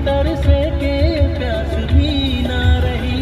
तरसे के प्यास भी ना रही,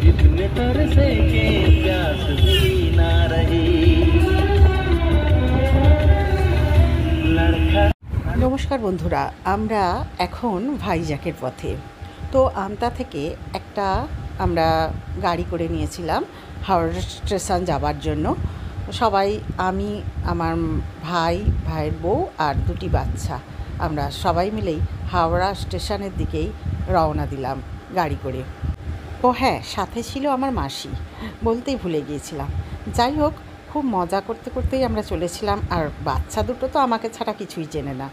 इतने तरसे के प्यास भी ना रही। নমস্কার বন্ধুরা, আমরা এখন ভাইজ্যাকের পথে। তো আমতা থেকে একটা আমরা গাড়ি করে নিয়েছিলাম হাওড়া স্টেশন যাবার জন্য। সবাই, আমি, আমার ভাই, ভাইয়ের বউ আর দুটি বাচ্চা, আমরা সবাই মিলেই হাওড়া স্টেশনের দিকেই রওনা দিলাম গাড়ি করে। ও হ্যাঁ, সাথে ছিল আমার মাসি, বলতেই ভুলে গিয়েছিলাম। যাই হোক, খুব মজা করতে করতেই আমরা চলেছিলাম, আর বাচ্চা দুটো তো আমাকে ছাড়া কিছুই চেনে না।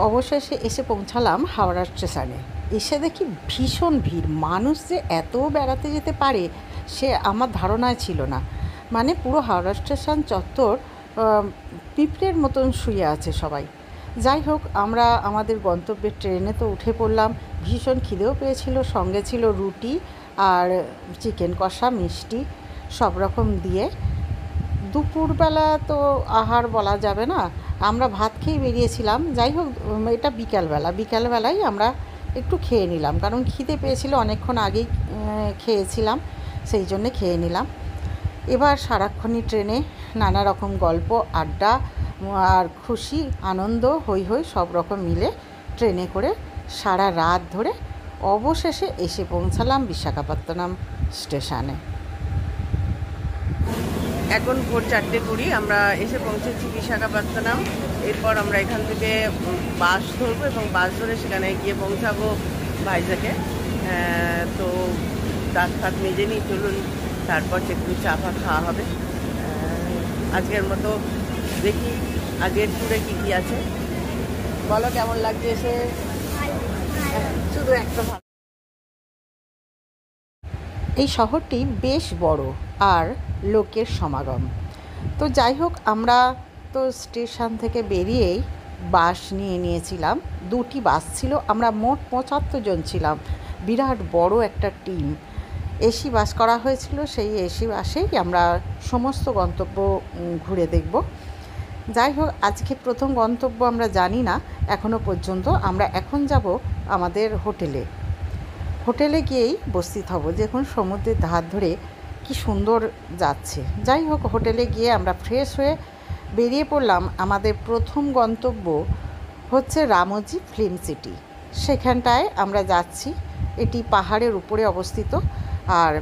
অবশেষে এসে পৌঁছালাম হাওড়া স্টেশনে। এসে দেখি ভীষণ ভিড়, মানুষ যে এত বেড়াতে যেতে পারে সে আমার ধারণায় ছিল না। মানে পুরো হাওড়া স্টেশন চত্বর পিঁপড়ের মতন শুয়ে আছে সবাই। যাই হোক, আমরা আমাদের গন্তব্যের ট্রেনে তো উঠে পড়লাম। ভীষণ খিদেও পেয়েছিল, সঙ্গে ছিল রুটি আর চিকেন কষা, মিষ্টি সব রকম দিয়ে। দুপুরবেলা তো আহার বলা যাবে না, আমরা ভাত খেয়ে বেরিয়েছিলাম। যাই হোক, এটা বিকালবেলায় আমরা একটু খেয়ে নিলাম, কারণ খিদে পেয়েছিল, অনেকক্ষণ আগেই খেয়েছিলাম, সেই জন্যে খেয়ে নিলাম। এবার সারাক্ষণই ট্রেনে নানা রকম গল্প, আড্ডা আর খুশি, আনন্দ, হই হই সব রকম মিলে ট্রেনে করে সারা রাত ধরে অবশেষে এসে পৌঁছালাম বিশাখাপত্তনম স্টেশনে। এখন ভোর 4:20 আমরা এসে পৌঁছেছি বিশাখাপত্তনম। এরপর আমরা এখান থেকে বাস ধরবো এবং বাস ধরে সেখানে গিয়ে পৌঁছাবো ভাইজ্যাকে। তো দাঁত ফাত মেজে নিই, চলুন তারপর একটু চা ফা খাওয়া হবে। আজকের মতো দেখি আজকের ট্যুরে কী কী আছে। বলো কেমন লাগছে এসে? শুধু একটা ভালো। এই শহরটি বেশ বড় আর লোকের সমাগম। তো যাই হোক, আমরা তো স্টেশন থেকে বেরিয়েই বাস নিয়েছিলাম। দুটি বাস ছিল, আমরা মোট 75 জন ছিলাম, বিরাট বড় একটা টিম। এসি বাস করা হয়েছিল, সেই এসি বাসেই আমরা সমস্ত গন্তব্য ঘুরে দেখব। যাই হোক, আজকে প্রথম গন্তব্য আমরা জানি না এখনও পর্যন্ত। আমরা এখন যাব আমাদের হোটেলে গিয়েই উপস্থিত হব। দেখুন সমুদ্রের ধার ধরে কি সুন্দর যাচ্ছে। যাই হোক, হোটেলে গিয়ে আমরা ফ্রেশ হয়ে বেরিয়ে পড়লাম। আমাদের প্রথম গন্তব্য হচ্ছে রামোজি ফিল্ম সিটি, সেখানটায় আমরা যাচ্ছি। এটি পাহাড়ের উপরে অবস্থিত, আর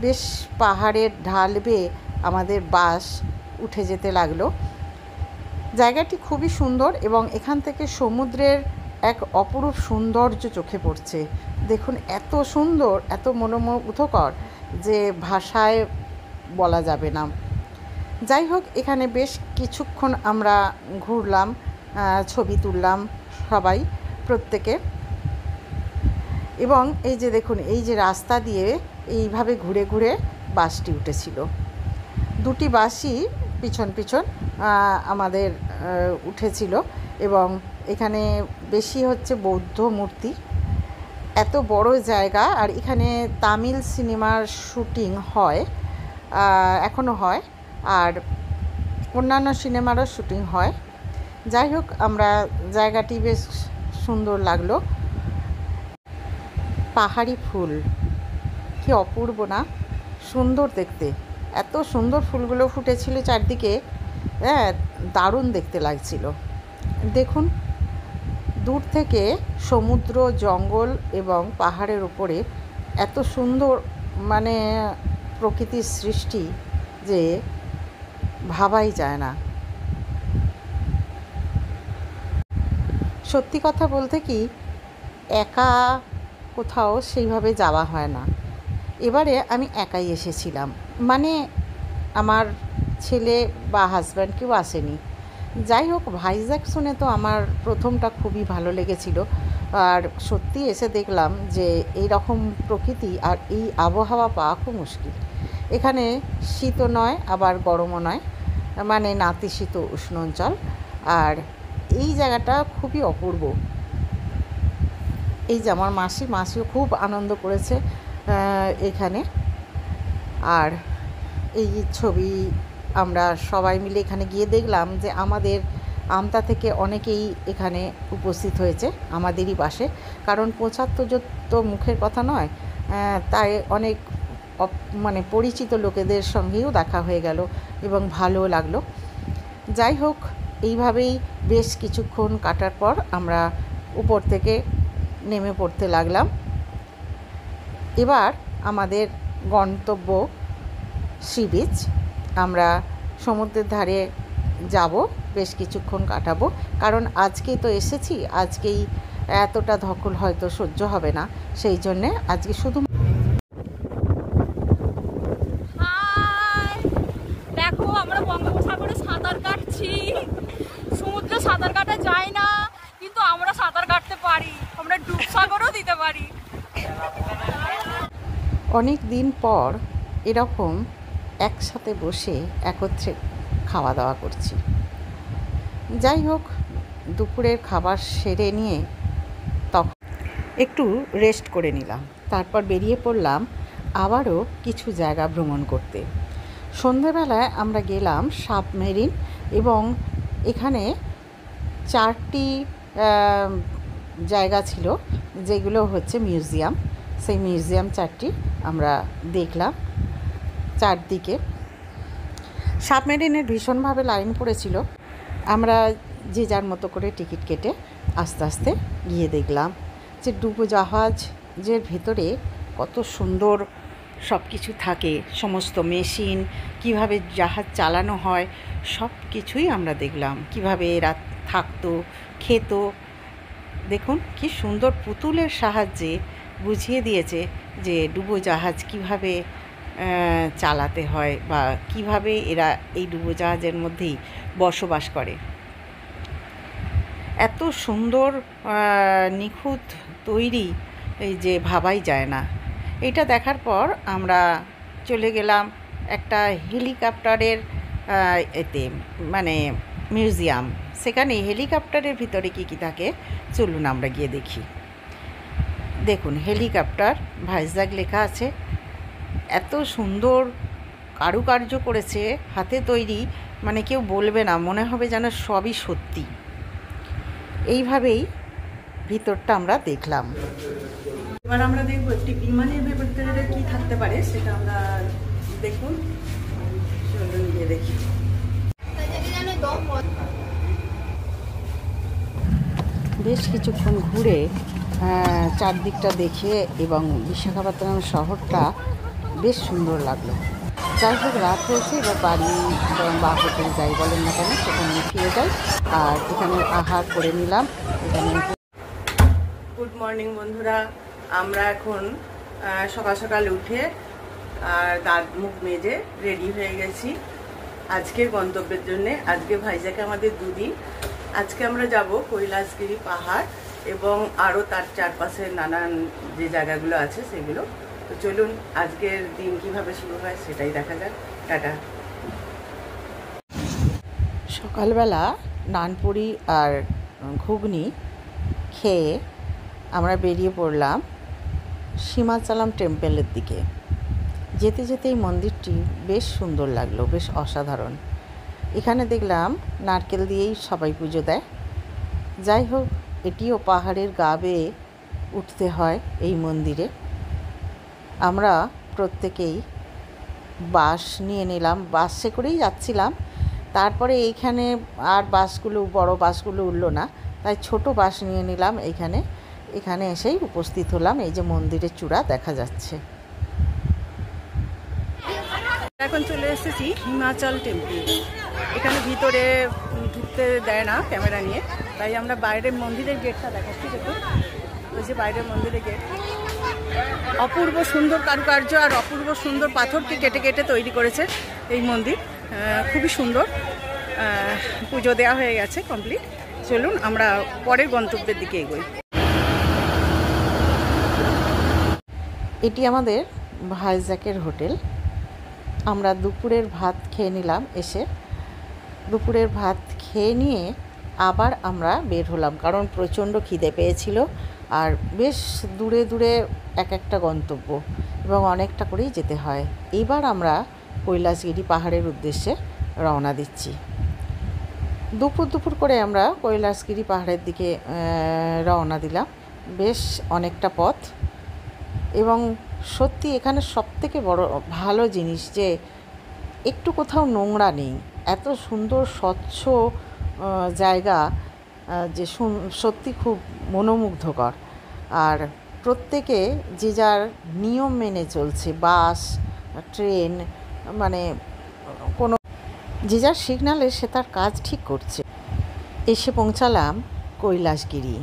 বেশ পাহাড়ের ঢাল বেয়ে আমাদের বাস উঠে যেতে লাগলো। জায়গাটি খুবই সুন্দর এবং এখান থেকে সমুদ্রের এক অপরূপ সৌন্দর্য চোখে পড়ছে। দেখুন, এত সুন্দর, এত মনোমুগ্ধকর যে ভাষায় বলা যাবে না। যাই হোক, এখানে বেশ কিছুক্ষণ আমরা ঘুরলাম, ছবি তুললাম সবাই, প্রত্যেকে। এবং এই যে দেখুন, এই যে রাস্তা দিয়ে এইভাবে ঘুরে ঘুরে বাসটি উঠেছিল। দুটি বাসই পিছন পিছন আমাদের উঠেছিল। এবং এখানে বেশি হচ্ছে বৌদ্ধ মূর্তি। এত বড় জায়গা, আর এখানে তামিল সিনেমার শুটিং হয়, এখনও হয়, আর অন্যান্য সিনেমারও শুটিং হয়। যাই হোক, আমরা জায়গাটি বেশ সুন্দর লাগলো। পাহাড়ি ফুল কি অপূর্ব না, সুন্দর দেখতে। এত সুন্দর ফুলগুলো ফুটেছিল চারদিকে, দারুণ দেখতে লাগছিল। দেখুন, দূর থেকে সমুদ্র, জঙ্গল এবং পাহাড়ের উপরে এত সুন্দর মানে প্রকৃতির সৃষ্টি যে ভাবাই যায় না। সত্যি কথা বলতে কি, একা কোথাও সেইভাবে যাওয়া হয় না। এবারে আমি একাই এসেছিলাম, মানে আমার ছেলে বা হাজব্যান্ড কেউ আসেনি। যাই হোক, ভাইজ্যাক শুনে তো আমার প্রথমটা খুবই ভালো লেগেছিল। আর সত্যি এসে দেখলাম যে এই রকম প্রকৃতি আর এই আবহাওয়া পাওয়া খুব মুশকিল। এখানে শীতও নয় আবার গরমও নয়, মানে নাতিশীত উষ্ণ অঞ্চল। আর এই জায়গাটা খুবই অপূর্ব। এই যে আমার মাসিও খুব আনন্দ করেছে এখানে। আর এই ছবি আমরা সবাই মিলে এখানে গিয়ে দেখলাম যে আমাদের আমতা থেকে অনেকেই এখানে উপস্থিত হয়েছে আমাদেরই পাশে, কারণ ৭৫ তো মুখের কথা নয়, তাই অনেক মানে পরিচিত লোকেদের সঙ্গেও দেখা হয়ে গেল এবং ভালো লাগলো। যাই হোক, এইভাবেই বেশ কিছুক্ষণ কাটার পর আমরা উপর থেকে নেমে পড়তে লাগলাম। এবার আমাদের গন্তব্য সি বিচ। আমরা সমুদ্রের ধারে যাব, বেশ কিছুক্ষণ কাটাবো, কারণ আজকেই তো এসেছি, আজকেই এতটা ধকল হয়তো সহ্য হবে না, সেই জন্যে আজকে শুধু দেখো আমরা বঙ্গোপসাগরে সাঁতার কাটছি। সমুদ্রে সাঁতার কাটা যায় না, কিন্তু আমরা সাঁতার কাটতে পারি, আমরা ডুবসাগরও দিতে পারি। অনেক দিন পর এরকম একসাথে বসে একত্রে খাওয়া দাওয়া করছি। যাই হোক, দুপুরের খাবার সেরে নিয়ে তখন একটু রেস্ট করে নিলাম, তারপর বেরিয়ে পড়লাম আবারও কিছু জায়গা ভ্রমণ করতে। সন্ধেবেলায় আমরা গেলাম সাবমেরিন, এবং এখানে 4টি জায়গা ছিল যেগুলো হচ্ছে মিউজিয়াম। সেই মিউজিয়াম 4টি আমরা দেখলাম। চারদিকে সাবমেরিনের ভীষণভাবে লাইন পড়েছিল। আমরা যে যার মতো করে টিকিট কেটে আস্তে আস্তে গিয়ে দেখলাম যে ডুবোজাহাজের ভেতরে কত সুন্দর সব কিছু থাকে, সমস্ত মেশিন, কিভাবে জাহাজ চালানো হয়, সব কিছুই আমরা দেখলাম। কিভাবে এরা থাকতো, খেত। দেখুন কি সুন্দর পুতুলের সাহায্যে বুঝিয়ে দিয়েছে যে ডুবোজাহাজ কিভাবে চালাতে হয়, বা কিভাবে এরা এই ডুবোজাহাজের মধ্যেই বসবাস করে। এত সুন্দর নিখুঁত তৈরি এই যে ভাবাই যায় না। এটা দেখার পর আমরা চলে গেলাম একটা হেলিকপ্টারের এতে, মানে মিউজিয়াম। সেখানে হেলিকপ্টারের ভিতরে কী কী থাকে চলুন আমরা গিয়ে দেখি। দেখুন, হেলিকপ্টার ভাইজ্যাক লেখা আছে। এত সুন্দর কারুকার্য করেছে, হাতে তৈরি, মানে কেউ বলবে না, মনে হবে যেন সবই সত্যি। এইভাবেই ভিতরটা আমরা দেখলাম। এবার আমরা দেখবো একটি বিমানের ভিতরে কী থাকতে পারে, সেটা আমরা দেখুন, চলুন গিয়ে দেখি। বেশ কিছুক্ষণ ঘুরে চারদিকটা দেখে এবং বিশাখাপত্তনম শহরটা বেশ সুন্দর লাগলো। যাই হোক, রাত হয়েছে, এবার বাড়ি বা হোটেল যাই বলেন না কেন সেখানে ফিরে যাই। আর এখানে আহার করে নিলাম। এখানে গুড মর্নিং বন্ধুরা, আমরা এখন সকাল সকাল উঠে আর দাঁত মুখ মেজে রেডি হয়ে গেছি আজকের গন্তব্যের জন্যে। আজকে ভাইজ্যাকে আমাদের 2 দিন। আজকে আমরা যাব কৈলাসগিরি পাহাড় এবং আরও তার চারপাশের নানান যে জায়গাগুলো আছে সেগুলো। তো চলুন আজকের দিন কিভাবে শুরু হয় সেটাই দেখা যাক। টাটা। সকালবেলা নানপুরি আর ঘুগনি খেয়ে আমরা বেরিয়ে পড়লাম সীমাচলম টেম্পলের দিকে। যেতে যেতে এই মন্দিরটি বেশ সুন্দর লাগলো, বেশ অসাধারণ। এখানে দেখলাম নারকেল দিয়েই সবাই পুজো দেয়। যাই হোক, এটিও পাহাড়ের গা বেয়ে উঠতে হয় এই মন্দিরে। আমরা প্রত্যেকেই বাস নিয়ে নিলাম, বাসে করেই যাচ্ছিলাম। তারপরে এইখানে আর বাসগুলো, বড় বাসগুলো উঠলো না, তাই ছোট বাস নিয়ে নিলাম। এখানে এসেই উপস্থিত হলাম। এই যে মন্দিরের চূড়া দেখা যাচ্ছে। এখন চলে এসেছি হিমাচল টেম্পল। এখানে ভিতরে ঢুকতে দেয় না ক্যামেরা নিয়ে, তাই আমরা বাইরের মন্দিরের গেটটা দেখাচ্ছি। দেখুন, ওই যে বাইরের মন্দিরের গেট। অপূর্ব সুন্দর কারুকার্য আর অপূর্ব সুন্দর পাথরকে কেটে কেটে তৈরি করেছে এই মন্দির। খুবই সুন্দর। পুজো দেওয়া হয়ে গেছে কমপ্লিট। চলুন আমরা পরের গন্তব্যের দিকে এগোই। এটি আমাদের ভাইজ্যাকের হোটেল। আমরা দুপুরের ভাত খেয়ে নিলাম। এসে দুপুরের ভাত খেয়ে নিয়ে আবার আমরা বের হলাম, কারণ প্রচণ্ড খিদে পেয়েছিল। আর বেশ দূরে দূরে এক একটা গন্তব্য এবং অনেকটা করেই যেতে হয়। এইবার আমরা কৈলাসগিরি পাহাড়ের উদ্দেশ্যে রওনা দিচ্ছি। দুপুর দুপুর করে আমরা কৈলাসগিরি পাহাড়ের দিকে রওনা দিলাম। বেশ অনেকটা পথ, এবং সত্যি এখানে সবথেকে বড় ভালো জিনিস যে একটু কোথাও নোংরা নেই। এত সুন্দর স্বচ্ছ জায়গা যে সত্যি খুব মনোমুগ্ধকর। আর প্রত্যেকে যে যার নিয়ম মেনে চলছে, বাস ট্রেন মানে কোনো যে যার সিগনালে সে তার কাজ ঠিক করছে। এসে পৌঁছালাম কৈলাসগিরি।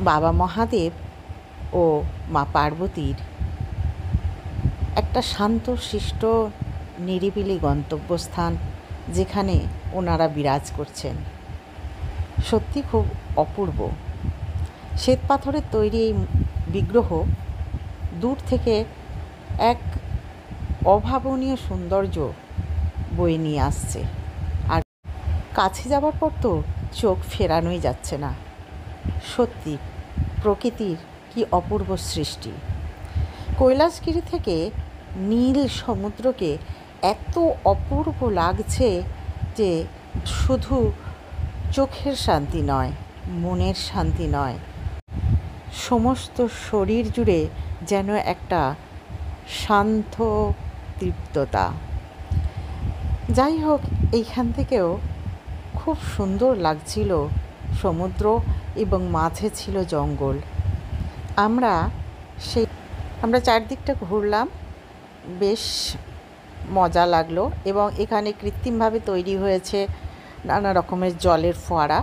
বাবা মহাদেব ও মা পার্বতীর একটা শান্ত শিষ্ট নিরিবিলি গন্তব্যস্থান, যেখানে ওনারা বিরাজ করছেন। সত্যি খুব অপূর্ব। শ্বেত পাথরের তৈরি এই বিগ্রহ দূর থেকে এক অভাবনীয় সৌন্দর্য বয়ে নিয়ে আসছে, আর কাছে যাবার পর তো চোখ ফেরানোই যাচ্ছে না। সত্যি প্রকৃতির কি অপূর্ব সৃষ্টি। কৈলাসগিরি থেকে নীল সমুদ্রকে এত অপূর্ব লাগছে যে শুধু চোখের শান্তি নয়, মনের শান্তি নয়, সমস্ত শরীর জুড়ে যেন একটা শান্ত তৃপ্ততা। যাই হোক, এইখান থেকেও খুব সুন্দর লাগছিল সমুদ্র, এবং মাঝে ছিল জঙ্গল। আমরা চারদিকটা ঘুরলাম, বেশ মজা লাগলো। এবং এখানে কৃত্রিমভাবে তৈরি হয়েছে নানা রকমের জলের ফোয়ারা,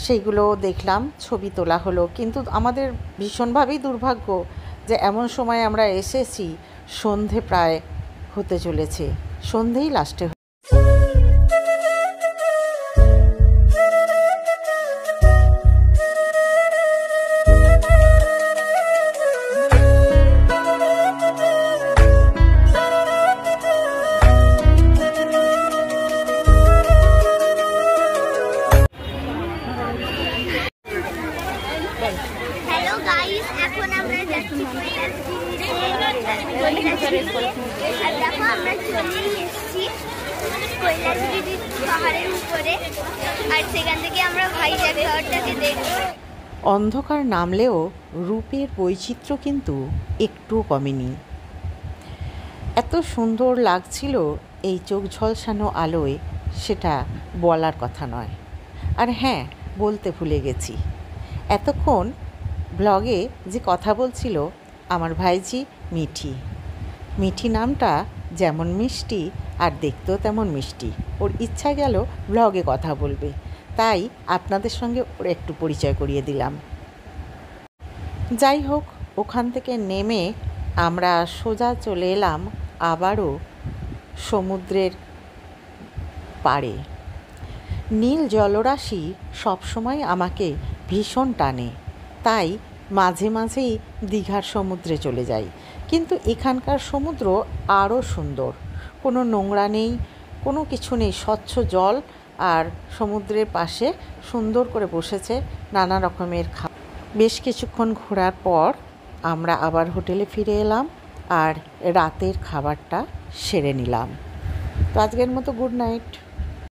সেইগুলো দেখলাম, ছবি তোলা হলো। কিন্তু আমাদের ভীষণভাবেই দুর্ভাগ্য যে এমন সময় আমরা এসেছি, সন্ধে প্রায় হতে চলেছে, সন্ধেই লাস্টে। হ্যালো গাইস, এখন আমরা যাচ্ছি আর দেখো আমরা চলেই এসেছি কৈলাসগিরি পাহাড়ের উপরে, আর সেখান থেকে আমরা ভাইজ্যাক শহরটাকে দেখবো। অন্ধকার নামলেও রূপের বৈচিত্র্য কিন্তু একটুও কমেনি। এত সুন্দর লাগছিল এই চোখ ঝলসানো আলোয়, সেটা বলার কথা নয়। আর হ্যাঁ, বলতে ভুলে গেছি, এতক্ষণ ব্লগে যে কথা বলছিল আমার ভাইজি মিঠি। মিঠি নামটা যেমন মিষ্টি আর দেখতেও তেমন মিষ্টি। ওর ইচ্ছা গেল ব্লগে কথা বলবে, তাই আপনাদের সঙ্গে ওর একটু পরিচয় করিয়ে দিলাম। যাই হোক, ওখান থেকে নেমে আমরা সোজা চলে এলাম আবারও সমুদ্রের পাড়ে। নীল জলরাশি সবসময় আমাকে ভীষণ টানে, তাই মাঝে মাঝেই দীঘার সমুদ্রে চলে যাই। কিন্তু এখানকার সমুদ্র আরও সুন্দর, কোনো নোংরা নেই, কোনো কিছু নেই, স্বচ্ছ জল, আর সমুদ্রের পাশে সুন্দর করে বসেছে নানা রকমের বেশ কিছুক্ষণ ঘোরার পর আমরা আবার হোটেলে ফিরে এলাম আর রাতের খাবারটা সেরে নিলাম। তো আজকের মতো গুড নাইট।